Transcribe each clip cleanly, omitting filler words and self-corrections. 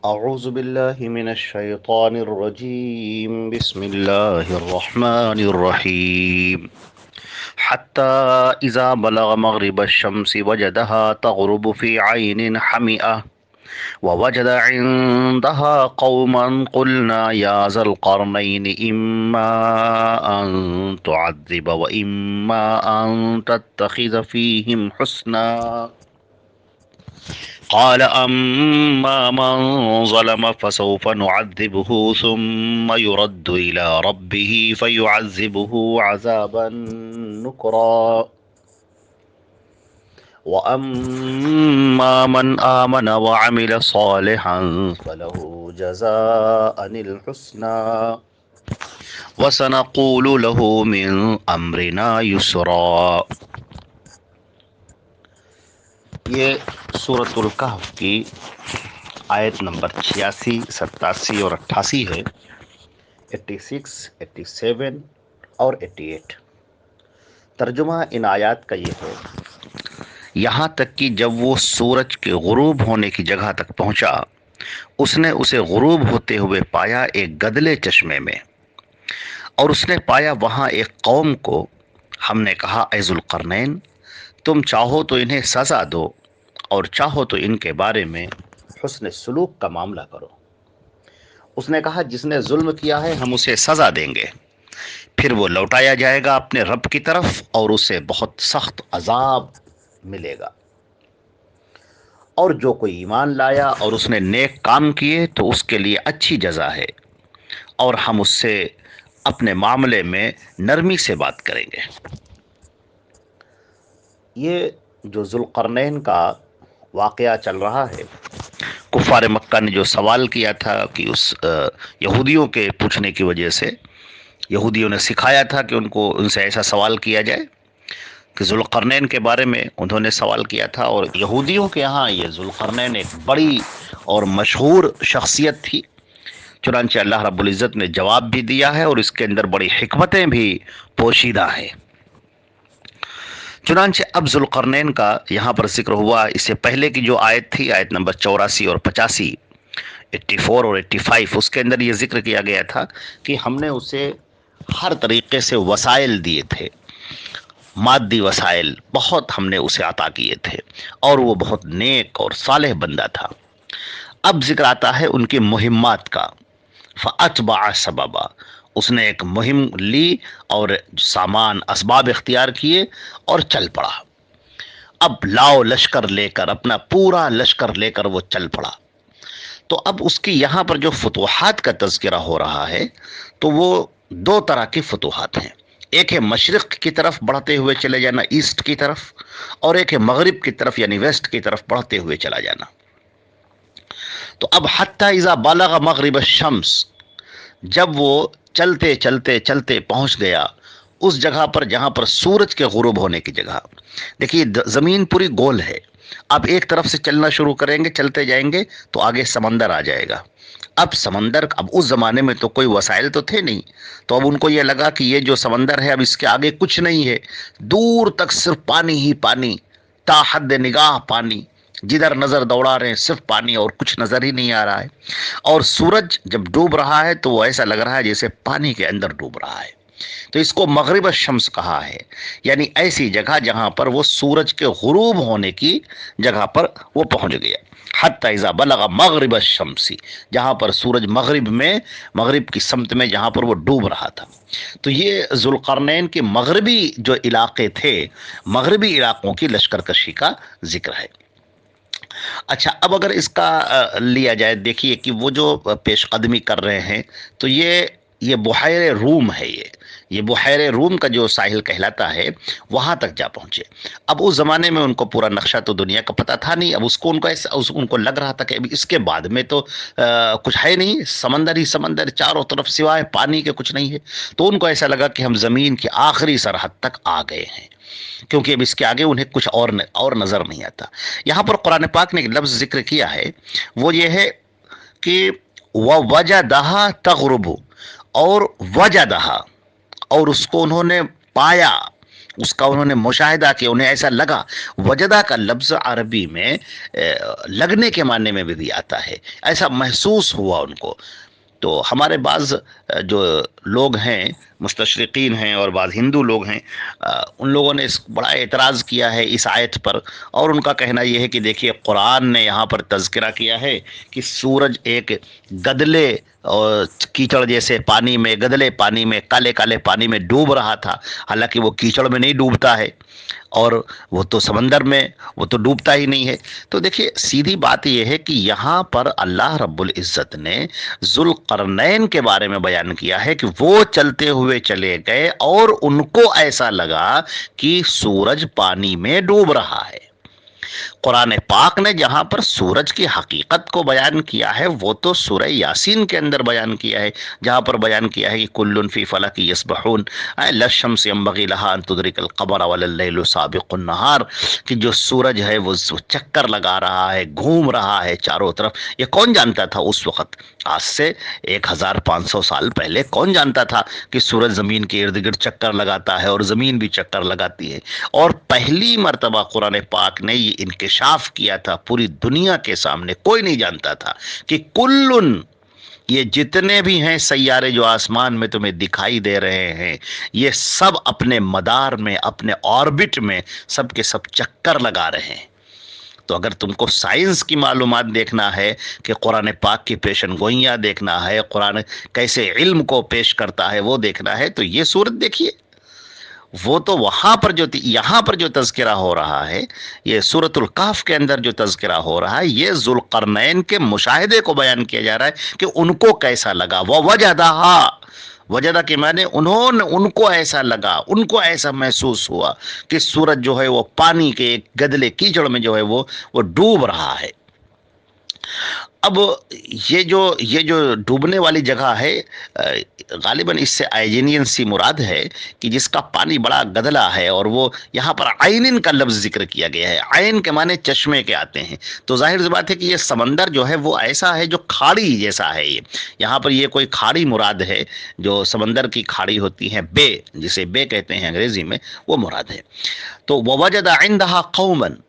أعوذ بالله من الشيطان الرجيم بسم الله الرحمن الرحيم حتى إذا بلغ مغرب الشمس وجدها تغرب في عين حمئة ووجد عندها قوما قلنا يا ذا القرنين إما أن تعذب وإما أن تتخذ فيهم حسنا قال أما من ظلم فسوف نعذبه ثم يرد إلى ربه فيعذبه عذابا نكرا وأما من آمن وعمل صالحا فله جزاء الحسنى وسنقول له من أمرنا يسرا. یہ سورۃ الکہف کی آیت نمبر 86، 87 اور 88 ہے، 86، 87 اور 88۔ ترجمہ ان آیات کا یہ ہے، یہاں تک کہ جب وہ سورج کے غروب ہونے کی جگہ تک پہنچا، اس نے اسے غروب ہوتے ہوئے پایا ایک گدلے چشمے میں، اور اس نے پایا وہاں ایک قوم کو۔ ہم نے کہا اے ذوالقرنین، تم چاہو تو انہیں سزا دو اور چاہو تو ان کے بارے میں حسن سلوک کا معاملہ کرو۔ اس نے کہا جس نے ظلم کیا ہے ہم اسے سزا دیں گے، پھر وہ لوٹایا جائے گا اپنے رب کی طرف اور اسے بہت سخت عذاب ملے گا۔ اور جو کوئی ایمان لایا اور اس نے نیک کام کیے تو اس کے لیے اچھی جزا ہے، اور ہم اس سے اپنے معاملے میں نرمی سے بات کریں گے۔ یہ جو ذوالقرنین کا واقعہ چل رہا ہے، کفار مکہ نے جو سوال کیا تھا کہ اس یہودیوں کے پوچھنے کی وجہ سے، یہودیوں نے سکھایا تھا کہ ان سے ایسا سوال کیا جائے کہ ذوالقرنین کے بارے میں انہوں نے سوال کیا تھا، اور یہودیوں کے ہاں یہ ذوالقرنین ایک بڑی اور مشہور شخصیت تھی۔ چنانچہ اللہ رب العزت نے جواب بھی دیا ہے اور اس کے اندر بڑی حکمتیں بھی پوشیدہ ہیں۔ چنانچہ اب ذوالقرنین کا یہاں پر ذکر ہوا۔ اس سے پہلے کی جو آیت تھی، آیت نمبر 84 اور 85، 84 اور 85، اس کے اندر یہ ذکر کیا گیا تھا کہ ہم نے اسے ہر طریقے سے وسائل دیے تھے، مادی وسائل بہت ہم نے اسے عطا کیے تھے، اور وہ بہت نیک اور صالح بندہ تھا۔ اب ذکر آتا ہے ان کی مہمات کا۔ فَأَتْبَعَ سَبَبًا، اس نے ایک مہم لی اور سامان اسباب اختیار کیے اور چل پڑا۔ اب لاؤ لشکر لے کر، اپنا پورا لشکر لے کر وہ چل پڑا۔ تو اب اس کی یہاں پر جو فتوحات کا تذکرہ ہو رہا ہے، تو وہ دو طرح کی فتوحات ہیں۔ ایک ہے مشرق کی طرف بڑھتے ہوئے چلے جانا، ایسٹ کی طرف، اور ایک ہے مغرب کی طرف یعنی ویسٹ کی طرف بڑھتے ہوئے چلا جانا۔ تو اب حتی اذا بلغ مغرب الشمس، جب وہ چلتے چلتے چلتے پہنچ گیا اس جگہ پر جہاں پر سورج کے غروب ہونے کی جگہ۔ دیکھیے زمین پوری گول ہے، اب ایک طرف سے چلنا شروع کریں گے، چلتے جائیں گے تو آگے سمندر آ جائے گا۔ اب سمندر، اب اس زمانے میں تو کوئی وسائل تو تھے نہیں، تو اب ان کو یہ لگا کہ یہ جو سمندر ہے اب اس کے آگے کچھ نہیں ہے، دور تک صرف پانی ہی پانی، تا حد نگاہ پانی، جدھر نظر دوڑا رہے ہیں صرف پانی اور کچھ نظر ہی نہیں آ رہا ہے۔ اور سورج جب ڈوب رہا ہے تو وہ ایسا لگ رہا ہے جیسے پانی کے اندر ڈوب رہا ہے، تو اس کو مغرب الشمس کہا ہے، یعنی ایسی جگہ جہاں پر وہ سورج کے غروب ہونے کی جگہ پر وہ پہنچ گیا۔ حتی اذا بلغ مغرب الشمس، جہاں پر سورج مغرب میں، مغرب کی سمت میں جہاں پر وہ ڈوب رہا تھا۔ تو یہ ذوالقرنین کے مغربی جو علاقے تھے، مغربی علاقوں کی لشکر کشی کا ذکر ہے۔ اچھا، اب اگر اس کا لیا جائے، دیکھیے کہ وہ جو پیش قدمی کر رہے ہیں، تو یہ بحیر روم ہے، یہ بحیر روم کا جو ساحل کہلاتا ہے وہاں تک جا پہنچے۔ اب اس زمانے میں ان کو پورا نقشہ تو دنیا کا پتہ تھا نہیں، اب ان کو لگ رہا تھا کہ اب اس کے بعد میں تو کچھ ہے نہیں، سمندر ہی سمندر، چاروں طرف سوائے پانی کے کچھ نہیں ہے۔ تو ان کو ایسا لگا کہ ہم زمین کی آخری سرحد تک آ گئے ہیں، کیونکہ اب اس کے آگے انہیں کچھ اور نظر نہیں آتا۔ یہاں پر قرآن پاک نے ایک لفظ ذکر کیا ہے، وہ یہ ہے کہ وَوَجَدَهَا تَغْرُبُ، اور وجدہا، اور اس کو انہوں نے پایا، اس کا انہوں نے مشاہدہ کیا، انہیں ایسا لگا۔ وجدہ کا لفظ عربی میں لگنے کے معنی میں بھی آتا ہے، ایسا محسوس ہوا ان کو۔ تو ہمارے بعض جو لوگ ہیں مستشرقین ہیں اور بعض ہندو لوگ ہیں، ان لوگوں نے اس بڑا اعتراض کیا ہے اس آیت پر، اور ان کا کہنا یہ ہے کہ دیکھیے قرآن نے یہاں پر تذکرہ کیا ہے کہ سورج ایک گدلے اور کیچڑ جیسے پانی میں، گدلے پانی میں، کالے کالے پانی میں ڈوب رہا تھا، حالانکہ وہ کیچڑ میں نہیں ڈوبتا ہے، اور وہ تو سمندر میں وہ تو ڈوبتا ہی نہیں ہے۔ تو دیکھیے سیدھی بات یہ ہے کہ یہاں پر اللہ رب العزت نے ذوالقرنین کے بارے میں بیان کیا ہے کہ وہ چلتے ہوئے چلے گئے اور ان کو ایسا لگا کہ سورج پانی میں ڈوب رہا ہے۔ قرآن پاک نے جہاں پر سورج کی حقیقت کو بیان کیا ہے وہ تو سورہ یاسین کے اندر بیان کیا ہے، جہاں پر بیان کیا ہے کہ کل فی فلک یسبحون، لا الشمس ينبغي لها ان تدرک القمر ولا الليل سابق النہار، کہ جو سورج ہے وہ چکر لگا رہا ہے، گھوم رہا ہے چاروں طرف۔ یہ کون جانتا تھا اس وقت؟ آج سے 1500 سال پہلے کون جانتا تھا کہ سورج زمین کے ارد گرد چکر لگاتا ہے اور زمین بھی چکر لگاتی ہے؟ اور پہلی مرتبہ قرآن پاک نے یہ انکشاف کیا تھا پوری دنیا کے سامنے، کوئی نہیں جانتا تھا کہ کلن، یہ جتنے بھی ہیں سیارے جو آسمان میں تمہیں دکھائی دے رہے ہیں، یہ سب اپنے مدار میں، اپنے آربٹ میں سب کے سب چکر لگا رہے ہیں۔ تو اگر تم کو سائنس کی معلومات دیکھنا ہے، کہ قرآن پاک کی پیشن گوئیاں دیکھنا ہے، قرآن کیسے علم کو پیش کرتا ہے وہ دیکھنا ہے، تو یہ صورت دیکھیے۔ وہ تو وہاں پر جو یہاں پر جو تذکرہ ہو رہا ہے، یہ سورۃ الکہف کے اندر جو تذکرہ ہو رہا ہے، یہ ذوالقرنین کے مشاہدے کو بیان کیا جا رہا ہے کہ ان کو کیسا لگا۔ وَوَجَدَهَا، وجدہ کے معنی ان کو ایسا لگا، ان کو ایسا محسوس ہوا کہ سورج جو ہے وہ پانی کے ایک گدلے کیچڑ میں جو ہے وہ ڈوب رہا ہے۔ اب یہ جو ڈوبنے والی جگہ ہے، غالباً اس سے آئجینین سی مراد ہے کہ جس کا پانی بڑا گدلا ہے، اور وہ یہاں پر عینن کا لفظ ذکر کیا گیا ہے۔ عین کے معنی چشمے کے آتے ہیں، تو ظاہر سی بات ہے کہ یہ سمندر جو ہے وہ ایسا ہے جو کھاڑی جیسا ہے۔ یہاں پر یہ کوئی کھاڑی مراد ہے، جو سمندر کی کھاڑی ہوتی ہے، بے جسے بے کہتے ہیں انگریزی میں، وہ مراد ہے۔ تو وَوَجَدَ عِندَهَا قَوْمًا،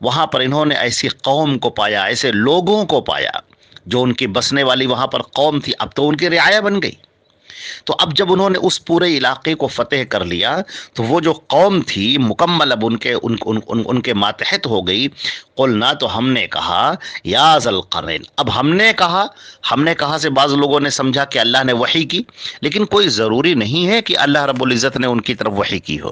وہاں پر انہوں نے ایسی قوم کو پایا، ایسے لوگوں کو پایا جو ان کی بسنے والی وہاں پر قوم تھی، اب تو ان کی رعایا بن گئی۔ تو اب جب انہوں نے اس پورے علاقے کو فتح کر لیا، تو وہ جو قوم تھی مکمل اب ان کے ماتحت ہو گئی۔ قلنا، تو ہم نے کہا، یا ذوالقرنین، اب ہم نے کہا سے بعض لوگوں نے سمجھا کہ اللہ نے وحی کی، لیکن کوئی ضروری نہیں ہے کہ اللہ رب العزت نے ان کی طرف وحی کی ہو۔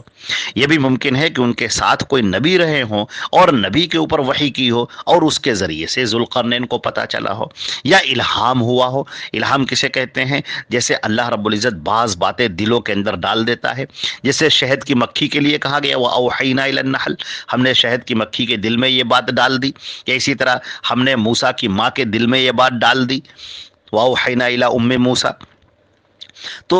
یہ بھی ممکن ہے کہ ان کے ساتھ کوئی نبی رہے ہوں اور نبی کے اوپر وحی کی ہو، اور اس کے ذریعے سے ذوالقرنین کو پتہ چلا ہو، یا الہام ہوا ہو۔ الہام کسے کہتے ہیں؟ جیسے اللہ رب العزت بعض باتیں دلوں کے اندر ڈال دیتا ہے، جیسے شہد کی مکھی کے لیے کہا گیا وَأَوْحَيْنَا إِلَى النَّحْلِ، ہم نے شہد کی مکھی کے دل میں یہ بات ڈال دی، یا اسی طرح ہم نے موسیٰ کی ماں کے دل میں یہ بات ڈال دی، وَأَوْحَيْنَا إِلَى أُمِّ مُوسَىٰ۔ تو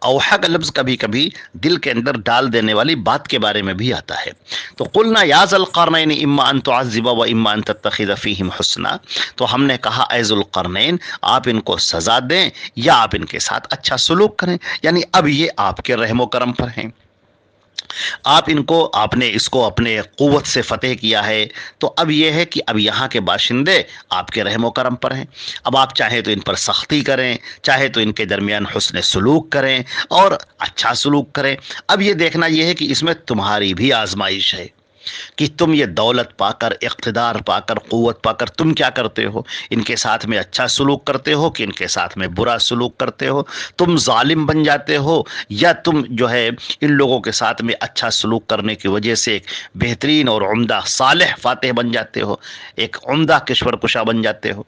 اوحا کا لفظ کبھی کبھی دل کے اندر ڈال دینے والی بات کے بارے میں بھی آتا ہے۔ تو قلنا یا ذوالقرنین اما ان تعذب و اما ان تتخذ فیہم حسنا، تو ہم نے کہا اے ذوالقرنین، آپ ان کو سزا دیں یا آپ ان کے ساتھ اچھا سلوک کریں، یعنی اب یہ آپ کے رحم و کرم پر ہیں۔ آپ نے اس کو اپنے قوت سے فتح کیا ہے، تو اب یہ ہے کہ اب یہاں کے باشندے آپ کے رحم و کرم پر ہیں۔ اب آپ چاہے تو ان پر سختی کریں، چاہے تو ان کے درمیان حسن سلوک کریں اور اچھا سلوک کریں۔ اب یہ دیکھنا یہ ہے کہ اس میں تمہاری بھی آزمائش ہے کہ تم یہ دولت پا کر، اقتدار پا کر، قوت پا کر تم کیا کرتے ہو؟ ان کے ساتھ میں اچھا سلوک کرتے ہو کہ ان کے ساتھ میں برا سلوک کرتے ہو؟ تم ظالم بن جاتے ہو یا تم جو ہے ان لوگوں کے ساتھ میں اچھا سلوک کرنے کی وجہ سے ایک بہترین اور عمدہ صالح فاتح بن جاتے ہو، ایک عمدہ کشور کشا بن جاتے ہو؟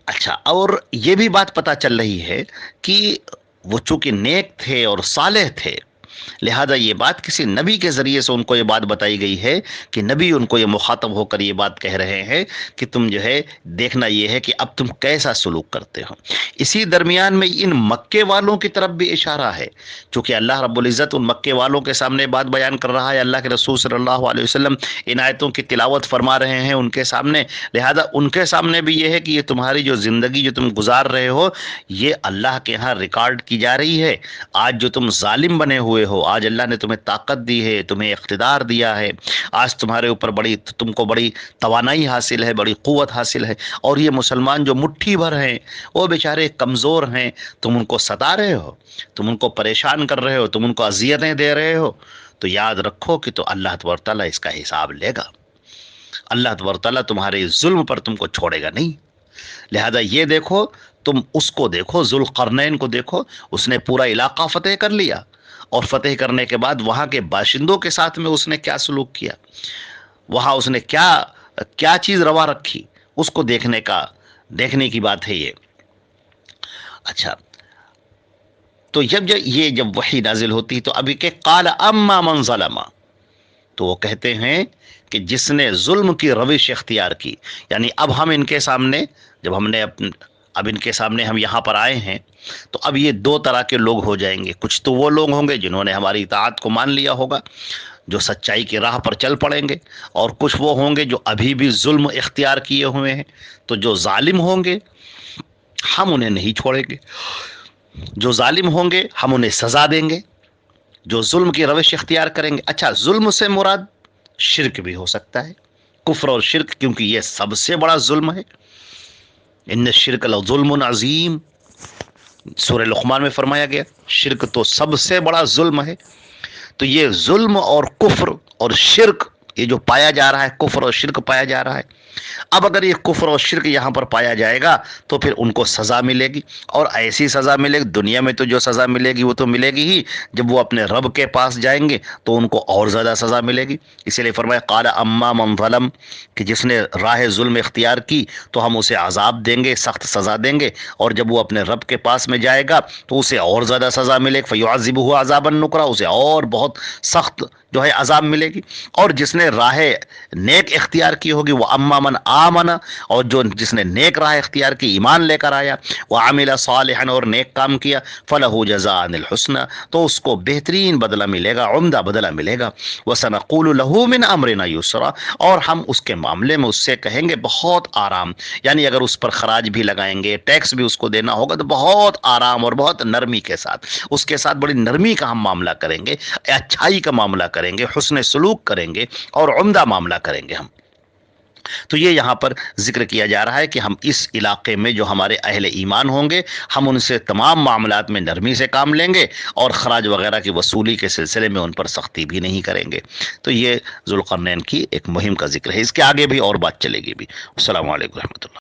اچھا، اور یہ بھی بات پتہ چل رہی ہے کہ وہ چونکہ نیک تھے اور صالح تھے، لہذا یہ بات کسی نبی کے ذریعے سے ان کو یہ بات بتائی گئی ہے کہ نبی ان کو یہ مخاطب ہو کر یہ بات کہہ رہے ہیں کہ تم جو ہے دیکھنا یہ ہے کہ اب تم کیسا سلوک کرتے ہو۔ اسی درمیان میں ان مکے والوں کی طرف بھی اشارہ ہے، چونکہ اللہ رب العزت ان مکے والوں کے سامنے بات بیان کر رہا ہے، اللہ کے رسول صلی اللہ علیہ وسلم ان آیتوں کی تلاوت فرما رہے ہیں ان کے سامنے، لہذا ان کے سامنے بھی یہ ہے کہ یہ تمہاری جو زندگی جو تم گزار رہے ہو، یہ اللہ کے ہاں ریکارڈ کی جا رہی ہے۔ آج جو تم ظالم بنے ہوئے ہو، آج اللہ نے تمہیں طاقت دی ہے، تمہیں اقتدار دیا ہے، آج تمہارے اوپر تم کو بڑی توانائی حاصل ہے، بڑی قوت حاصل ہے، اور یہ مسلمان جو مٹھی بھر ہیں وہ بیچارے کمزور ہیں، تم ان کو ستا رہے ہو، تم ان کو پریشان کر رہے ہو، تم ان کو اذیتیں دے رہے ہو، تو یاد رکھو کہ تو اللہ تبارک تعالیٰ اس کا حساب لے گا۔ اللہ تبارک تعالیٰ تمہارے ظلم پر تم کو چھوڑے گا نہیں۔ لہذا یہ دیکھو، تم اس کو دیکھو، ذوالقرنین کو دیکھو، اس نے پورا علاقہ فتح کر لیا، اور فتح کرنے کے بعد وہاں کے باشندوں کے ساتھ میں اس نے کیا سلوک کیا، وہاں اس نے کیا کیا چیز روا رکھی، اس کو دیکھنے کی بات ہے یہ۔ اچھا، تو جب وحی نازل ہوتی تو ابھی کہ قال اما من ظلم، تو وہ کہتے ہیں کہ جس نے ظلم کی روش اختیار کی، یعنی اب ہم ان کے سامنے، جب ہم نے اب ان کے سامنے ہم یہاں پر آئے ہیں، تو اب یہ دو طرح کے لوگ ہو جائیں گے۔ کچھ تو وہ لوگ ہوں گے جنہوں نے ہماری اطاعت کو مان لیا ہوگا، جو سچائی کی راہ پر چل پڑیں گے، اور کچھ وہ ہوں گے جو ابھی بھی ظلم اختیار کیے ہوئے ہیں۔ تو جو ظالم ہوں گے ہم انہیں نہیں چھوڑیں گے، جو ظالم ہوں گے ہم انہیں سزا دیں گے، جو ظلم کی روش اختیار کریں گے۔ اچھا، ظلم سے مراد شرک بھی ہو سکتا ہے، کفر اور شرک، کیونکہ یہ سب سے بڑا ظلم ہے۔ ان الشرک لظلم عظیم، سورہ لقمان میں فرمایا گیا شرک تو سب سے بڑا ظلم ہے۔ تو یہ ظلم اور کفر اور شرک، یہ جو پایا جا رہا ہے، کفر اور شرک پایا جا رہا ہے، اب اگر یہ کفر اور شرک یہاں پر پایا جائے گا تو پھر ان کو سزا ملے گی، اور ایسی سزا ملے گی دنیا میں، تو جو سزا ملے گی وہ تو ملے گی ہی، جب وہ اپنے رب کے پاس جائیں گے تو ان کو اور زیادہ سزا ملے گی۔ اسی لیے فرمایا قال اما من ظلم، کہ جس نے راہ ظلم اختیار کی تو ہم اسے عذاب دیں گے، سخت سزا دیں گے، اور جب وہ اپنے رب کے پاس میں جائے گا تو اسے اور زیادہ سزا ملے گی، فیعذبہ عذابا نکرا، اسے اور بہت سخت جو ہے عذاب ملے گی۔ اور جس نے راہ نیک اختیار کی ہوگی، وہ اما من آمن، اور جس نے نیک راہ اختیار کی، ایمان لے کر آیا، وعمل صالحا، اور نیک کام کیا، فلہ جزاء الحسنى، تو اس کو بہترین بدلہ ملے گا، عمدہ بدلہ ملے گا، وسنقول له من امرنا یسرا، اور ہم اس کے معاملے میں اس سے کہیں گے بہت آرام، یعنی اگر اس پر خراج بھی لگائیں گے، ٹیکس بھی اس کو دینا ہوگا، تو بہت آرام اور بہت نرمی کے ساتھ، اس کے ساتھ بڑی نرمی کا ہم معاملہ کریں گے، اچھائی کا معاملہ کریں گے، حسن سلوک کریں گے، اور عمدہ معاملہ کریں گے ہم۔ تو یہ یہاں پر ذکر کیا جا رہا ہے کہ ہم اس علاقے میں جو ہمارے اہل ایمان ہوں گے، ہم ان سے تمام معاملات میں نرمی سے کام لیں گے، اور خراج وغیرہ کی وصولی کے سلسلے میں ان پر سختی بھی نہیں کریں گے۔ تو یہ ذوالقرنین کی ایک مہم کا ذکر ہے، اس کے آگے بھی اور بات چلے گی بھی۔ السلام علیکم و رحمۃ اللہ۔